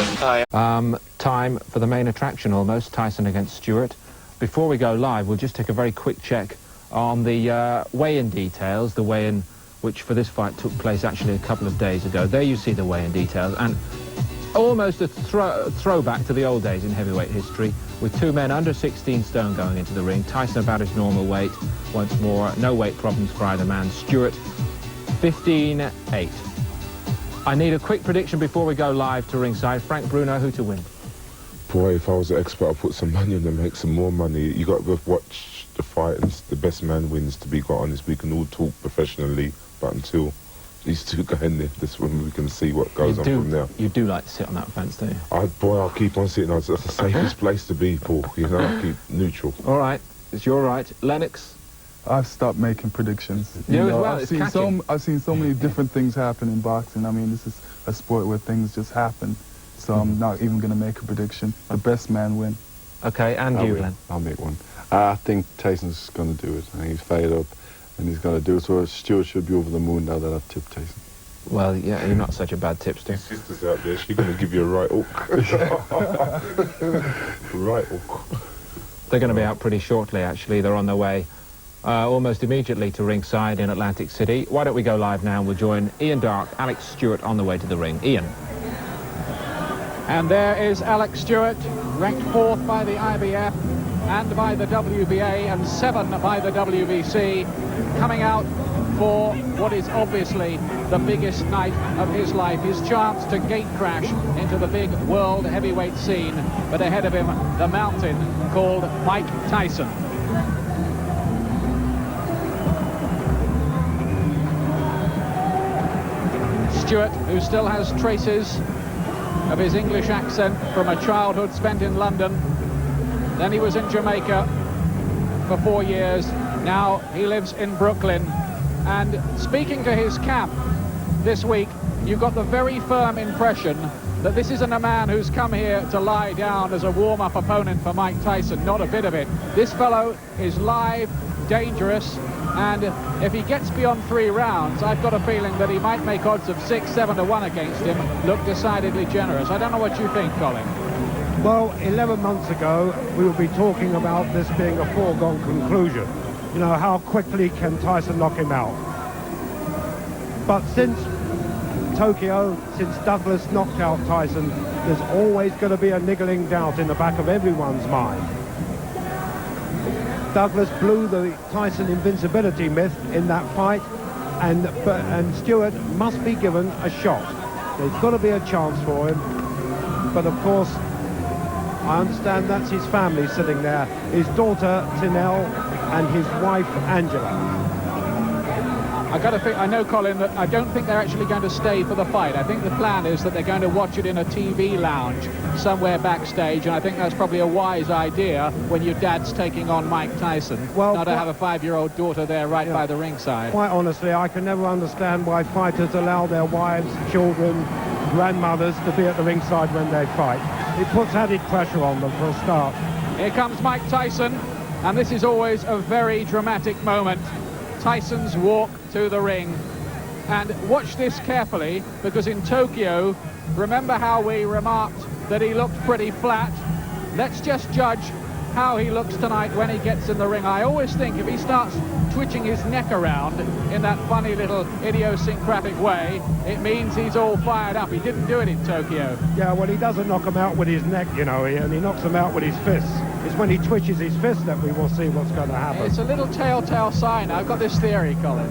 Hi. Time for the main attraction almost, Tyson against Stewart. Before we go live, we'll just take a very quick check on the weigh-in details, the weigh-in which for this fight took place actually a couple of days ago. There you see the weigh-in details, and almost a throwback to the old days in heavyweight history, with two men under 16 stone going into the ring. Tyson about his normal weight, once more, no weight problems for either man. Stewart, 15-8. I need a quick prediction before we go live to ringside. Frank Bruno, who to win? Boy, if I was an expert, I'd put some money on and make some more money. You got to watch the fight, and the best man wins, to be quite honest. We can all talk professionally, but until these two go in there, this when we can see what goes on from there. You do like to sit on that fence, don't you? I'll keep on sitting. That's the safest place to be, Paul. You know, I'll keep neutral. All right, it's your right. Lennox? I've stopped making predictions. You know, I've seen so many different things happen in boxing. I mean, this is a sport where things just happen. So I'm not even going to make a prediction. The best man win. Okay, and you, Glenn? I'll make one. I think Tyson's going to do it. I think he's fired up and he's going to do it. So Stewart should be over the moon now that I've tipped Tyson. Well, yeah, you're not such a bad tipster. Your sister's out there. She's going to give you a right hook. Right hook. They're going to be out pretty shortly, actually. They're on their way almost immediately to ringside in Atlantic City. Why don't we go live now and we'll join Ian Darke, Alex Stewart on the way to the ring. Ian. And there is Alex Stewart, ranked 4th by the IBF and by the WBA and 7th by the WBC, coming out for what is obviously the biggest night of his life, his chance to gate crash into the big world heavyweight scene. But ahead of him, the mountain called Mike Tyson. Stewart, who still has traces of his English accent from a childhood spent in London. Then he was in Jamaica for 4 years. Now he lives in Brooklyn. And speaking to his camp this week, you got the very firm impression that this isn't a man who's come here to lie down as a warm-up opponent for Mike Tyson. Not a bit of it. This fellow is live, dangerous, and if he gets beyond 3 rounds, I've got a feeling that he might make odds of 6-7 to 1 against him look decidedly generous. I don't know what you think, Colin. Well, 11 months ago, we would be talking about this being a foregone conclusion. You know, how quickly can Tyson knock him out? But since Tokyo, since Douglas knocked out Tyson, there's always going to be a niggling doubt in the back of everyone's mind. Douglas blew the Tyson invincibility myth in that fight, and Stewart must be given a shot. There's got to be a chance for him. But of course, I understand that's his family sitting there, his daughter Tinell and his wife Angela. I know, Colin, that I don't think they're actually going to stay for the fight. I think the plan is that they're going to watch it in a TV lounge somewhere backstage, and I think that's probably a wise idea when your dad's taking on Mike Tyson, not to have a 5-year-old daughter there right by the ringside. Quite honestly, I can never understand why fighters allow their wives, children, grandmothers to be at the ringside when they fight. It puts added pressure on them for a start. Here comes Mike Tyson, and this is always a very dramatic moment. Tyson's walk to the ring. And watch this carefully, because in Tokyo, remember how we remarked that he looked pretty flat? Let's just judge how he looks tonight when he gets in the ring. I always think if he starts twitching his neck around in that funny little idiosyncratic way, it means he's all fired up. He didn't do it in Tokyo. Yeah, well, he doesn't knock him out with his neck, you know, and he knocks him out with his fists. It's when he twitches his fist that we will see what's going to happen. It's a little telltale sign. I've got this theory, Colin.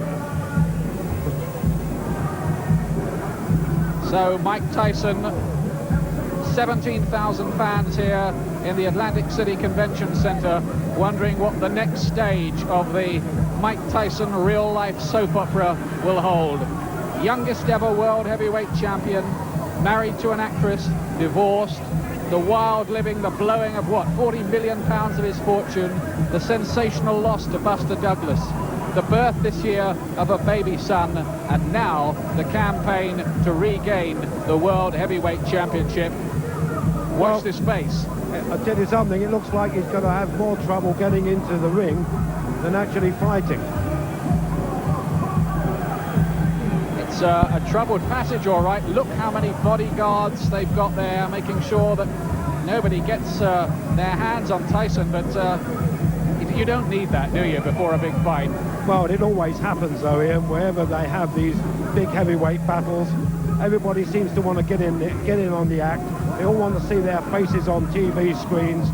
So Mike Tyson, 17,000 fans here in the Atlantic City Convention Center, wondering what the next stage of the Mike Tyson real-life soap opera will hold. Youngest ever world heavyweight champion, married to an actress, divorced, the wild living, the blowing of what, 40 million pounds of his fortune, the sensational loss to Buster Douglas, the birth this year of a baby son, and now the campaign to regain the World Heavyweight Championship. Watch this space. I'll tell you something, it looks like he's going to have more trouble getting into the ring than actually fighting. It's It's a troubled passage, all right. Look how many bodyguards they've got there, making sure that nobody gets their hands on Tyson, but you don't need that, do you, before a big fight? Well, it always happens, though, Ian, wherever they have these big heavyweight battles. Everybody seems to want to get in on the act. They all want to see their faces on TV screens,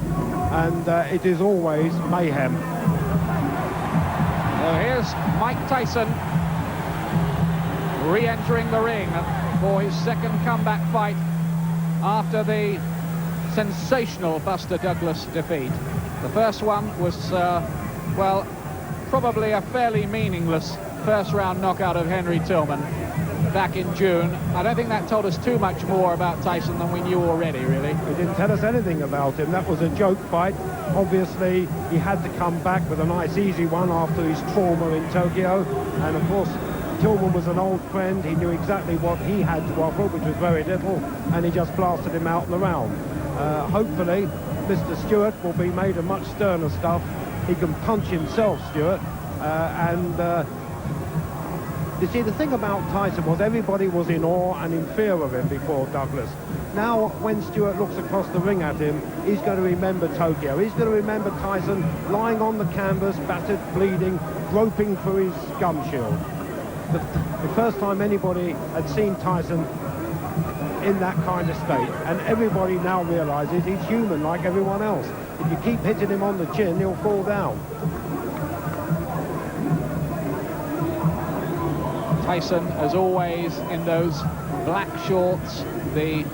and it is always mayhem. So here's Mike Tyson re-entering the ring for his second comeback fight after the sensational Buster Douglas defeat. The first one was, well, probably a fairly meaningless first-round knockout of Henry Tillman back in June. I don't think that told us too much more about Tyson than we knew already, really. It didn't tell us anything about him. That was a joke fight. Obviously, he had to come back with a nice, easy one after his trauma in Tokyo. And, of course, Tillman was an old friend. He knew exactly what he had to offer, which was very little, and he just blasted him out in the round. Hopefully, Mr. Stewart will be made of much sterner stuff. He can punch himself, Stewart, you see, the thing about Tyson was everybody was in awe and in fear of him before Douglas. Now, when Stewart looks across the ring at him, he's going to remember Tokyo. He's going to remember Tyson lying on the canvas, battered, bleeding, groping for his gum shield. The first time anybody had seen Tyson in that kind of state, and everybody now realizes he's human like everyone else. If you keep hitting him on the chin, he'll fall down. Tyson, as always, in those black shorts, the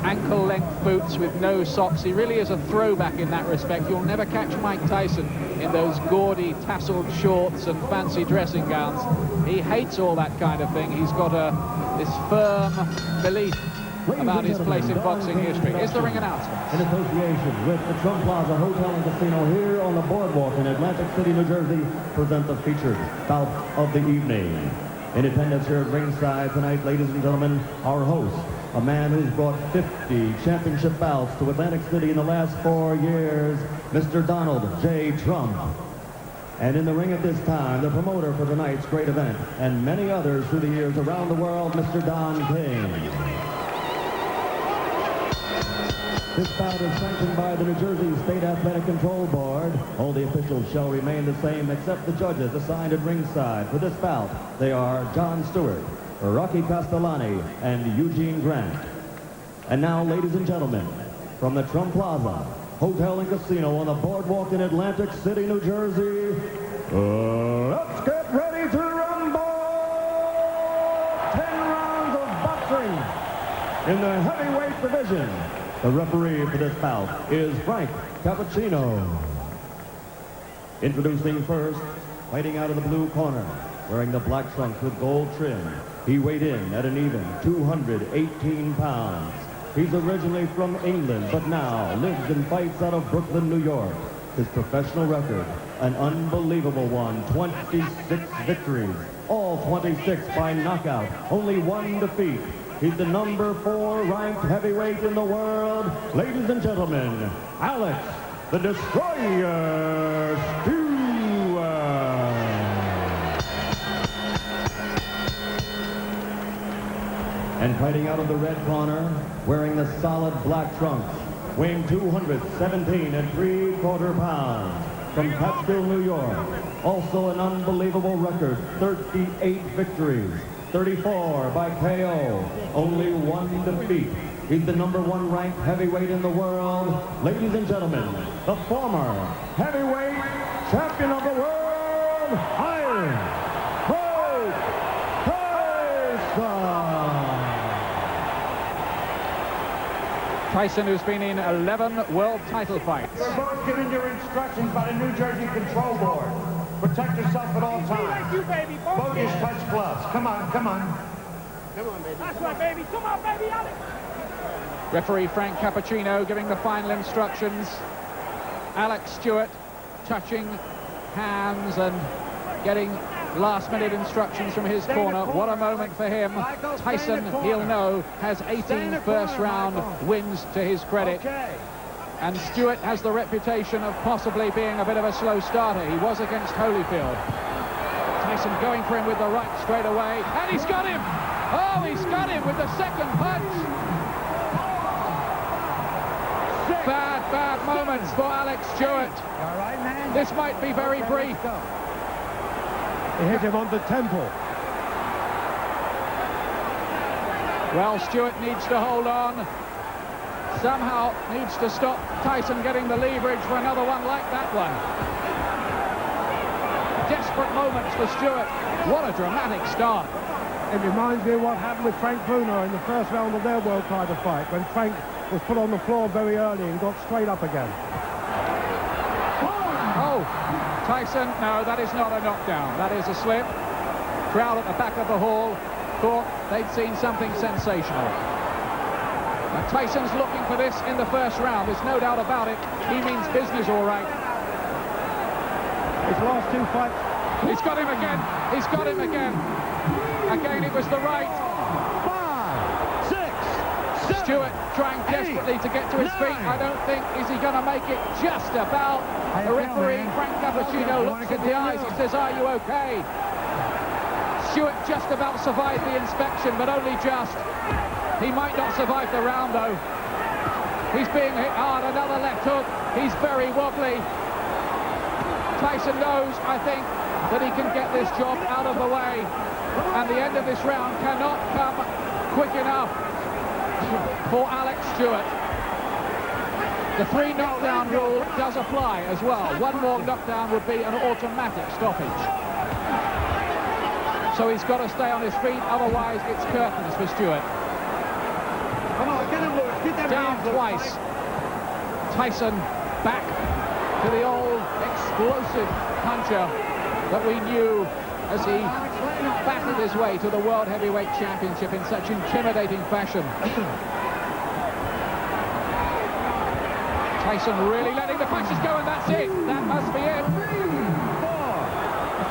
ankle-length boots with no socks. He really is a throwback in that respect. You'll never catch Mike Tyson in those gaudy, tasseled shorts and fancy dressing gowns. He hates all that kind of thing. He's got this firm belief about his place in boxing history. Here's the ring announcement. In association with the Trump Plaza Hotel and Casino here on the boardwalk in Atlantic City, New Jersey, present the featured bout of the evening. In attendance here at ringside tonight, ladies and gentlemen, our host, a man who's brought 50 championship bouts to Atlantic City in the last 4 years, Mr. Donald J. Trump. And in the ring at this time, the promoter for tonight's great event, and many others through the years around the world, Mr. Don King. This bout is sanctioned by the New Jersey State Athletic Control Board. All the officials shall remain the same except the judges assigned at ringside. For this bout, they are John Stewart, Rocky Castellani, and Eugene Grant. And now, ladies and gentlemen, from the Trump Plaza Hotel and Casino on the boardwalk in Atlantic City, New Jersey, let's get ready to rumble! 10 rounds of boxing in the heavyweight division. The referee for this bout is Frank Cappuccino. Introducing first, fighting out of the blue corner, wearing the black trunks with gold trim. He weighed in at an even 218 pounds. He's originally from England, but now lives and fights out of Brooklyn, New York. His professional record, an unbelievable one, 26 victories, all 26 by knockout, only 1 defeat. He's the number 4 ranked heavyweight in the world. Ladies and gentlemen, Alex, the Destroyer Stewart. And fighting out of the red corner, wearing the solid black trunks, weighing 217 3/4 pounds, from Catskill, New York. Also an unbelievable record, 38 victories. 34 by KO, only 1 defeat. He's the number 1 ranked heavyweight in the world. Ladies and gentlemen, the former heavyweight champion of the world, Iron Mike Tyson. Tyson, who's been in 11 world title fights. You're both given your instructions by the New Jersey Control Board. Protect yourself at all times. You, baby. Both use touch gloves. Come on, come on. Come on, baby. That's right, baby. Come on, baby. Alex. Referee Frank Cappuccino giving the final instructions. Alex Stewart touching hands and getting last-minute instructions from his corner. What a moment for him. Tyson, he'll know, has 18 first-round wins to his credit. And Stewart has the reputation of possibly being a bit of a slow starter. He was against Holyfield. Tyson going for him with the right straight away, and he's got him! Oh, he's got him with the second punch! Bad moments for Alex Stewart. All right, man. This might be very brief. He hit him on the temple. Well, Stewart needs to hold on. Somehow needs to stop Tyson getting the leverage for another one like that one. Desperate moments for Stewart. What a dramatic start. It reminds me of what happened with Frank Bruno in the first round of their world title fight, when Frank was put on the floor very early and got straight up again. Oh, Tyson, no, that is not a knockdown. That is a slip. Crowd at the back of the hall thought they'd seen something sensational. And Tyson's looking for this in the first round. There's no doubt about it. He means business, all right. His last two fights. He's got him again. He's got him again. Again, it was the right. 5, 6, 7, Stewart trying desperately to get to his feet. I don't think, is he going to make it just about? The referee, Frank Cappuccino, looks in the eyes. He says, are you okay? Stewart just about survived the inspection, but only just. He might not survive the round, though. He's being hit hard. Another left hook. He's very wobbly. Tyson knows, I think, that he can get this job out of the way. And the end of this round cannot come quick enough for Alex Stewart. The 3 knockdown rule does apply as well. One more knockdown would be an automatic stoppage. So he's got to stay on his feet, otherwise it's curtains for Stewart. Come on, get him, Lewis. Get that Down twice. Tyson back to the old explosive puncher that we knew as he battled his way to the World Heavyweight Championship in such intimidating fashion. Tyson really letting the punches go, and that's it. That must be it.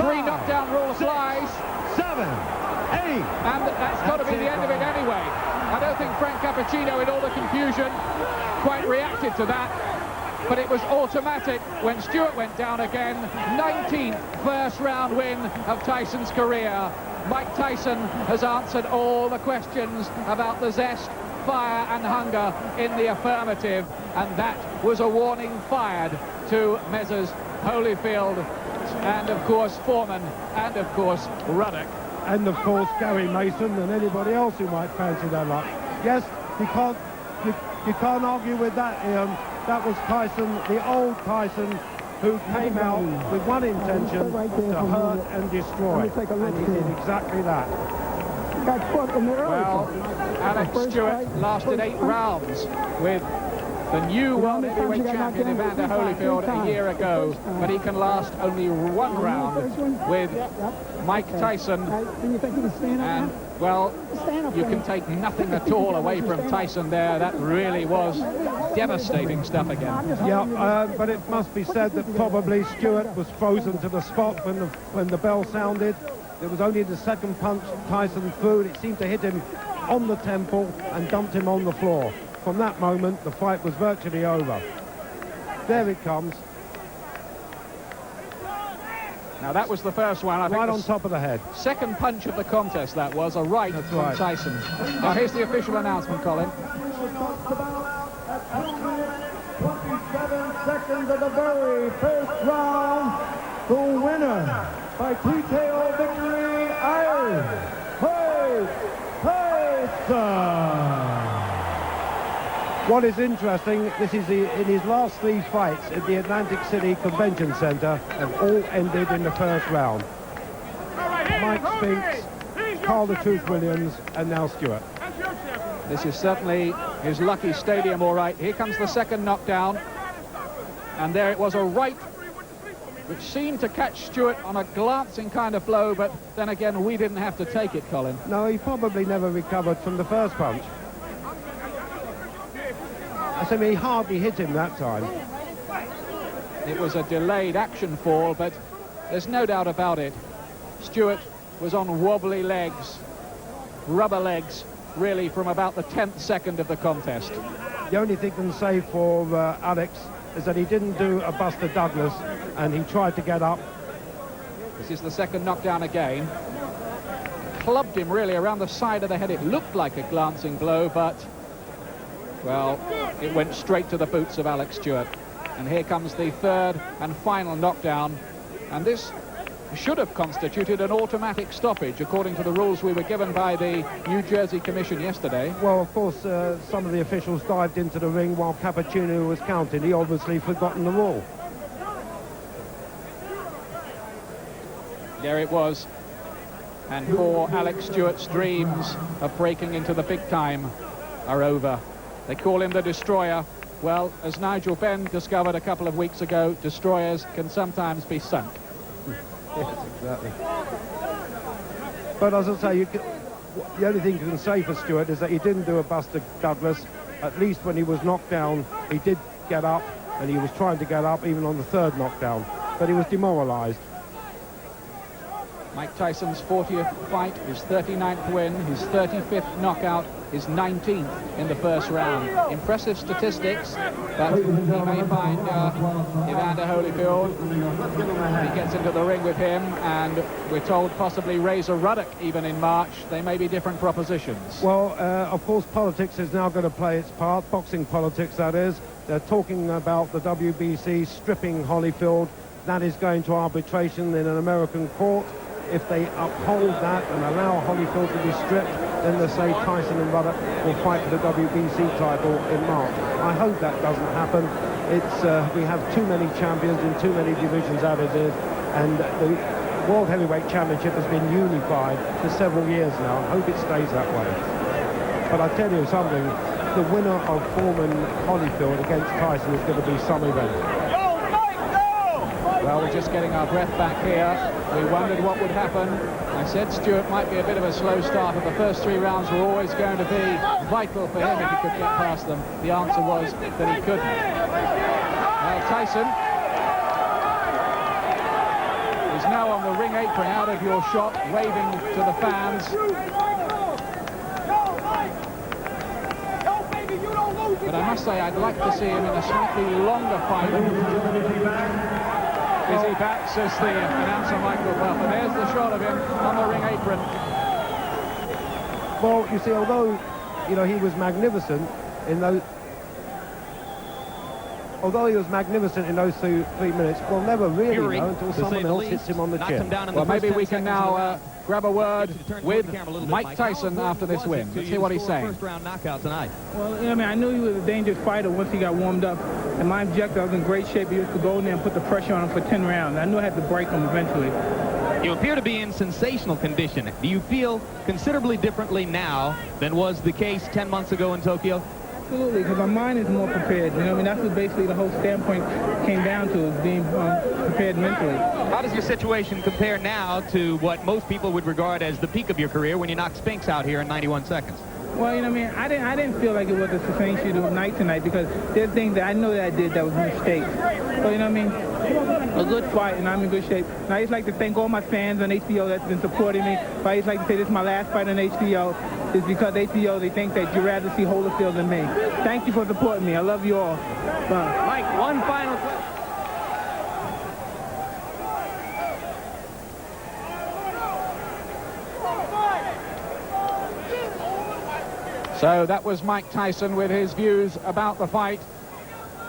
3 knockdown rule applies. 7, 8. And that's got to be the end of it anyway. I don't think Frank Cappuccino, in all the confusion, quite reacted to that. But it was automatic when Stewart went down again. 19th first round win of Tyson's career. Mike Tyson has answered all the questions about the zest, fire and hunger in the affirmative. And that was a warning fired to Messrs Holyfield and, of course, Foreman and, of course, Ruddock. And, of course, Gary Mason and anybody else who might fancy their luck. Yes, you can't argue with that, Ian. That was Tyson, the old Tyson, who came out with one intention, to hurt and destroy. And he did exactly that. Well, Alex Stewart lasted 8 rounds with the new World Heavyweight Champion Evander Holyfield a year ago, but he can last only 1 round with Mike Tyson. And, well, you can take nothing at all away from Tyson there. That really was devastating stuff again. Yeah, but it must be said that probably Stewart was frozen to the spot when the bell sounded. It was only the second punch Tyson threw. It seemed to hit him on the temple and dumped him on the floor. From that moment, the fight was virtually over. There it comes. Now, that was the first one. I think right on top of the head. Second punch of the contest, that was. A right from right. Tyson. Now, here's the official announcement, Colin. 27 seconds of the very first round. The winner by TKO victory, Tyson. What is interesting, this is in his last 3 fights at the Atlantic City Convention Center, have all ended in the first round. Mike Spinks, Carl the Tooth Williams, and now Stewart. This is certainly his lucky stadium, all right. Here comes the second knockdown. And there it was, a right, which seemed to catch Stewart on a glancing kind of blow, but then again, we didn't have to take it, Colin. No, he probably never recovered from the first punch. I mean, he hardly hit him that time. It was a delayed action fall, but there's no doubt about it. Stewart was on wobbly legs, rubber legs, really, from about the 10th second of the contest. The only thing I can say for Alex is that he didn't do a Buster Douglas, and he tried to get up This is the second knockdown again. Clubbed him really around the side of the head. It looked like a glancing blow, but, well, it went straight to the boots of Alex Stewart. And here comes the third and final knockdown. And this should have constituted an automatic stoppage, according to the rules we were given by the New Jersey Commission yesterday. Well, of course, some of the officials dived into the ring while Cappuccino was counting. He obviously forgotten the rule. There it was. And poor Alex Stewart's dreams of breaking into the big time are over. They call him the Destroyer. Well, as Nigel Benn discovered a couple of weeks ago, destroyers can sometimes be sunk. Yes, exactly. But as I say, the only thing you can say for Stewart is that he didn't do a Buster Douglas. At least when he was knocked down, he did get up, and he was trying to get up even on the third knockdown. But he was demoralized. Mike Tyson's 40th fight, his 39th win, his 35th knockout, his 19th in the first round. Impressive statistics, but he may find Evander Holyfield, if he gets into the ring with him, and we're told possibly Razor Ruddock even in March, they may be different propositions. Well, of course, politics is now going to play its part, boxing politics, that is. They're talking about the WBC stripping Holyfield. That is going to arbitration in an American court. If they uphold that and allow Holyfield to be stripped, then they say Tyson and Ruddock will fight for the WBC title in March. I hope that doesn't happen. We have too many champions in too many divisions as it is, and the World Heavyweight Championship has been unified for several years now. I hope it stays that way. But I tell you something, the winner of Foreman Holyfield against Tyson is going to be some event. Well, we're just getting our breath back here. We wondered what would happen. I said Stewart might be a bit of a slow start, but the first 3 rounds were always going to be vital for him if he could get past them. The answer was that he couldn't. Tyson is now on the ring apron, out of your shot, waving to the fans. But I must say, I'd like to see him in a slightly longer fight. Is he back, says the announcer Michael Buffer. There's the shot of him on the ring apron. Well, you see, although, you know, he was magnificent in those... Although he was magnificent in those 3 minutes, we'll never really know until someone else hits him on the chin. Well, maybe we can now grab a word with Mike Tyson after this win. Let's hear what he's saying. First round knockout tonight. Well, I mean, I knew he was a dangerous fighter once he got warmed up. And my objective, I was in great shape. He was to go in there and put the pressure on him for 10 rounds. I knew I had to break him eventually. You appear to be in sensational condition. Do you feel considerably differently now than was the case 10 months ago in Tokyo? Absolutely, because my mind is more prepared. You know, I mean, that's what basically the whole standpoint came down to, is being prepared mentally. How does your situation compare now to what most people would regard as the peak of your career when you knocked Spinks out here in 91 seconds? Well, you know, I mean, I didn't feel like it was a sufficient night tonight, because there's things that I know that I did that was mistakes. So, you know what I mean? A good fight, and I'm in good shape. And I just like to thank all my fans on HBO that's been supporting me. But I just like to say this is my last fight on HBO. It's because HBO, they think that you'd rather see Holyfield than me. Thank you for supporting me. I love you all. Bye. Mike, one final question. So that was Mike Tyson with his views about the fight.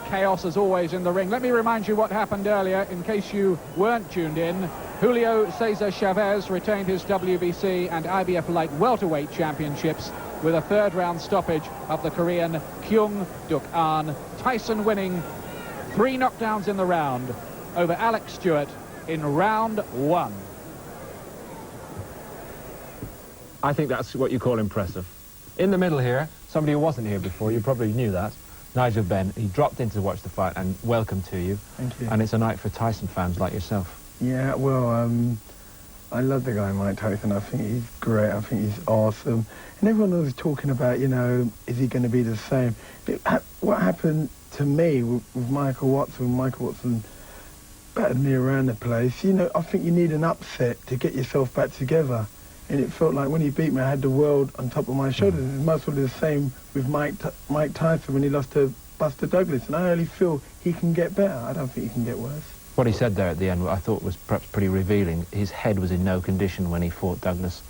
Chaos as always in the ring. Let me remind you what happened earlier in case you weren't tuned in. Julio Cesar Chavez retained his WBC and IBF light welterweight championships with a third round stoppage of the Korean Kyung Duk An. Tyson winning 3 knockdowns in the round over Alex Stewart in round 1. I think that's what you call impressive. In the middle here, somebody who wasn't here before, you probably knew that, Nigel Benn. He dropped in to watch the fight, and welcome to you. Thank you. And it's a night for Tyson fans like yourself. Yeah, well, I love the guy Mike Tyson. I think he's great. I think he's awesome. And everyone was talking about, you know, is he going to be the same? What happened to me with Michael Watson? Michael Watson battered me around the place. You know, I think you need an upset to get yourself back together. And it felt like when he beat me, I had the world on top of my shoulders. It must have been the same with Mike Tyson when he lost to Buster Douglas. And I only feel he can get better. I don't think he can get worse. What he said there at the end, I thought was perhaps pretty revealing. His head was in no condition when he fought Douglas,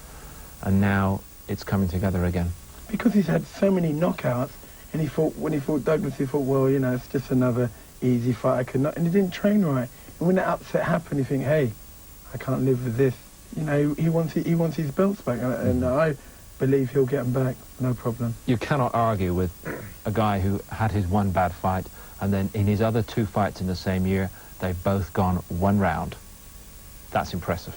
and now it's coming together again. Because he's had so many knockouts, and when he fought Douglas, he thought, well, you know, it's just another easy fight. I could not, and he didn't train right. And when that upset happened, you think, hey, I can't live with this. You know, he wants his belts back, and I believe he'll get them back, no problem. You cannot argue with a guy who had his one bad fight, and then in his other 2 fights in the same year, they've both gone 1 round. That's impressive.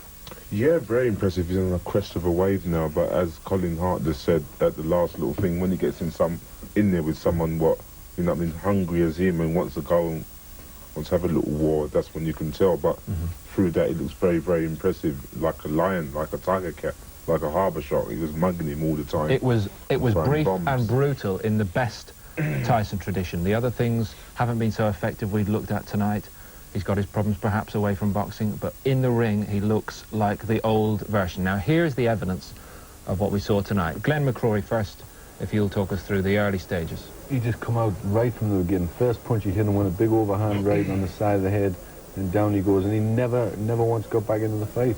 Yeah, very impressive. He's on a crest of a wave now, but as Colin Hart just said at the last little thing, when he gets in there with someone hungry as him and wants to go and wants to have a little war, that's when you can tell. But through that, it looks very, very impressive, like a lion, like a tiger cat, like a harbour shark. He was mugging him all the time. It was brief and brutal in the best Tyson tradition. The other things haven't been so effective we've looked at tonight. He's got his problems perhaps away from boxing, but in the ring he looks like the old version. Now here's the evidence of what we saw tonight. Glenn McCrory first, if you'll talk us through the early stages. He just come out right from the beginning. First punch he hit him with a big overhand right on the side of the head, and down he goes, and he never once got back into the fight.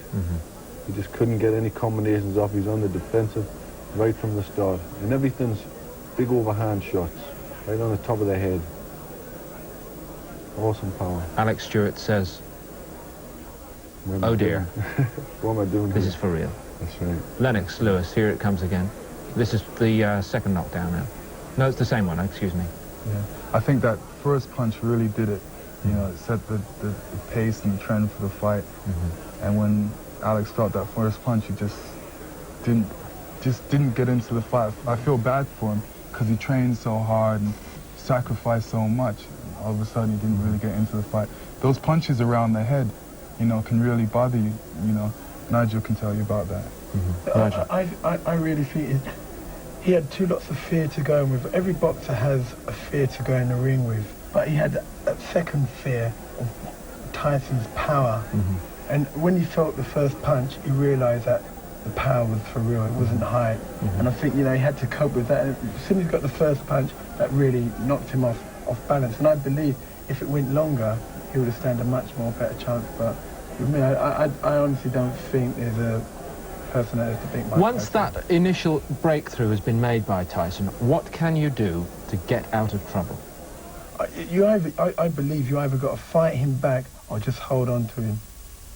He just couldn't get any combinations off. He's on the defensive right from the start, and everything's big overhand shots right on the top of the head. Awesome power. Alex Stewart says, oh dear. What am I doing This here? is for real. That's right. Lennox Lewis, here it comes again. This is the second knockdown now. No, it's the same one, excuse me. Yeah, I think that first punch really did it. You know, it set the pace and the trend for the fight. And when Alex felt that first punch, he just didn't get into the fight. I feel bad for him because he trained so hard and sacrificed so much. All of a sudden, he didn't really get into the fight. Those punches around the head, you know, can really bother you. You know, Nigel can tell you about that. I really think he had 2 lots of fear to go in with. Every boxer has a fear to go in the ring with, but he had that second fear of Tyson's power. And when he felt the first punch, he realised that the power was for real, it wasn't high. And I think, you know, he had to cope with that. And as soon as he got the first punch, that really knocked him off balance. And I believe if it went longer, he would have stand a much more better chance. But with me, I honestly don't think there's a person that has to beat Mike Once Tyson. that initial breakthrough has been made by Tyson, what can you do to get out of trouble? I believe you either got to fight him back or just hold on to him.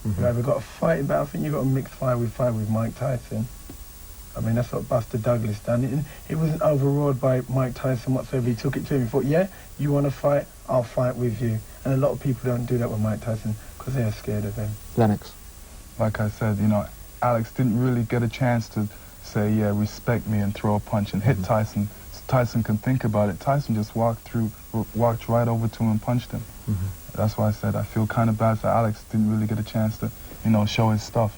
You either got to fight him back. I think you got a mixed fight with Mike Tyson. I mean, that's what Buster Douglas done. He wasn't overawed by Mike Tyson whatsoever. He took it to him. He thought, yeah, you want to fight? I'll fight with you. And a lot of people don't do that with Mike Tyson because they're scared of him. Lennox. Like I said, you know, Alex didn't really get a chance to say, yeah, respect me and throw a punch and hit Tyson. So Tyson can think about it. Tyson just walked right over to him and punched him. That's why I said I feel kind of bad for Alex. Didn't really get a chance to, you know, show his stuff.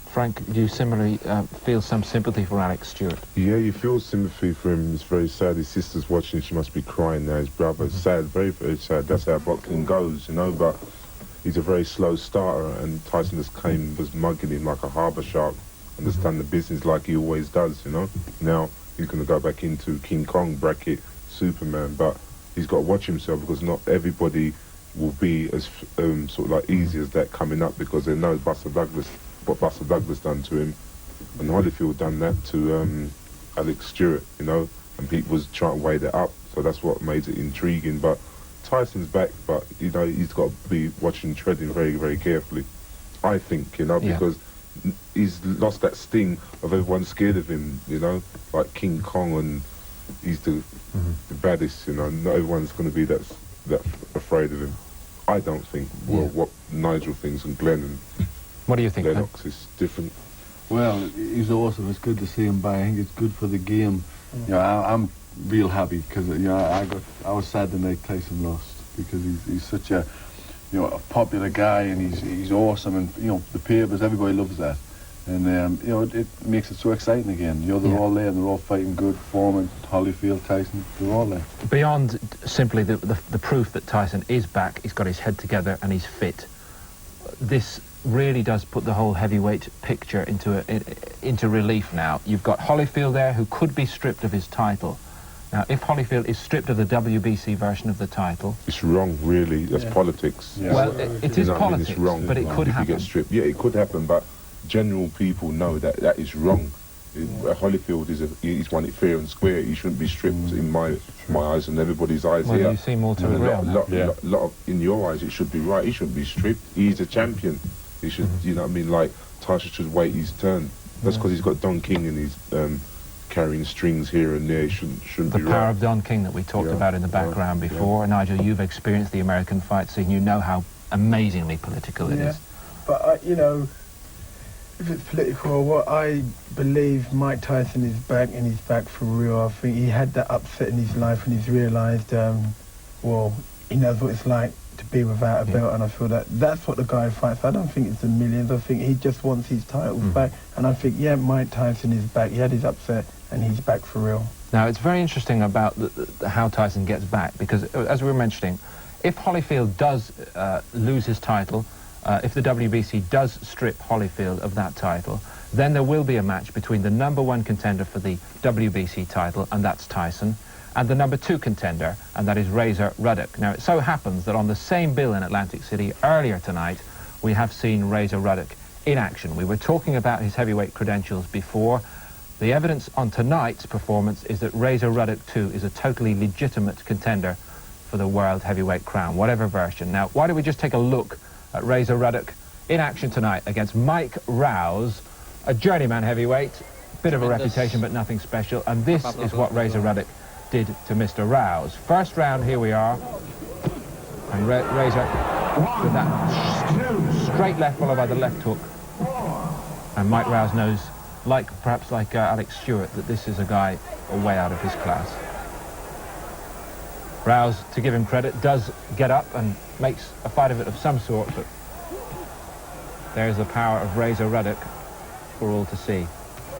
Frank, do you similarly feel some sympathy for Alex Stewart? Yeah, you feel sympathy for him. It's very sad. His sister's watching. She must be crying now. His brother. It's sad, very, very sad. That's how boxing goes, you know, but he's a very slow starter, and Tyson just was mugging him like a harbour shark and just done the business like he always does, you know. Now he's going to go back into King Kong bracket, Superman, but he's got to watch himself because not everybody will be as sort of like easy as that coming up, because they know what Buster Douglas done to him, and Holyfield done that to Alex Stewart, you know, and people was trying to weigh that up, so that's what made it intriguing. But Tyson's back, but, you know, he's got to be watching, treading very, very carefully, I think, you know, because he's lost that sting of everyone scared of him, you know, like King Kong, and he's the baddest, you know, not everyone's going to be that afraid of him. I don't think. Well, what Nigel thinks and Glenn and what do you think, Lennox is different. Well, he's awesome. It's good to see him back. I think it's good for the game. You know, I'm real happy because, you know, I was sad the night Tyson lost, because he's such a, you know, a popular guy, and he's awesome, and, you know, the papers, everybody loves that, and you know, it makes it so exciting again. You know, they're all there and they're all fighting good. Foreman, Holyfield, Tyson, they're all there. Beyond simply the proof that Tyson is back, he's got his head together and he's fit, this really does put the whole heavyweight picture into relief now. You've got Holyfield there, who could be stripped of his title, Now, if Holyfield is stripped of the WBC version of the title... It's wrong, really. That's politics. Yeah. Well, it is politics, it's wrong, but it could happen. If you get stripped. Yeah, it could happen, but general people know that that is wrong. Holyfield he's won it fair and square. He shouldn't be stripped in my eyes and everybody's eyes here. Well, you see more to the real. In your eyes, it should be right. He shouldn't be stripped. He's a champion. He should, you know what I mean? Like, Tyson should wait his turn. That's because he's got Don King and he's carrying strings here and there. He shouldn't be right. The power of Don King that we talked about in the background before. Nigel, you've experienced the American fight scene. You know how amazingly political it is. But, you know, if it's political, what I believe Mike Tyson is back, and he's back for real. I think he had that upset in his life and he's realised, well, he knows what it's like to be without a belt, and I feel that that's what the guy fights. I don't think it's the millions. I think he just wants his titles back, and I think, yeah, Mike Tyson is back. He had his upset and he's back for real. Now, it's very interesting about how Tyson gets back, because, as we were mentioning, if Holyfield does lose his title, if the WBC does strip Holyfield of that title, then there will be a match between the #1 contender for the WBC title, and that's Tyson, and the #2 contender, and that is Razor Ruddock. Now, it so happens that on the same bill in Atlantic City earlier tonight, we have seen Razor Ruddock in action. We were talking about his heavyweight credentials before. The evidence on tonight's performance is that Razor Ruddock, too, is a totally legitimate contender for the world heavyweight crown, whatever version. Now, why don't we just take a look at Razor Ruddock in action tonight against Mike Rouse, a journeyman heavyweight, bit of a reputation but nothing special, and this is what Razor Ruddock did to Mr. Rouse. First round, here we are, and Razor with that straight left followed by the left hook, and Mike Rouse knows, perhaps like Alex Stewart, that this is a guy way out of his class. Rouse, to give him credit, does get up and makes a fight of it of some sort, but there's the power of Razor Ruddock for all to see.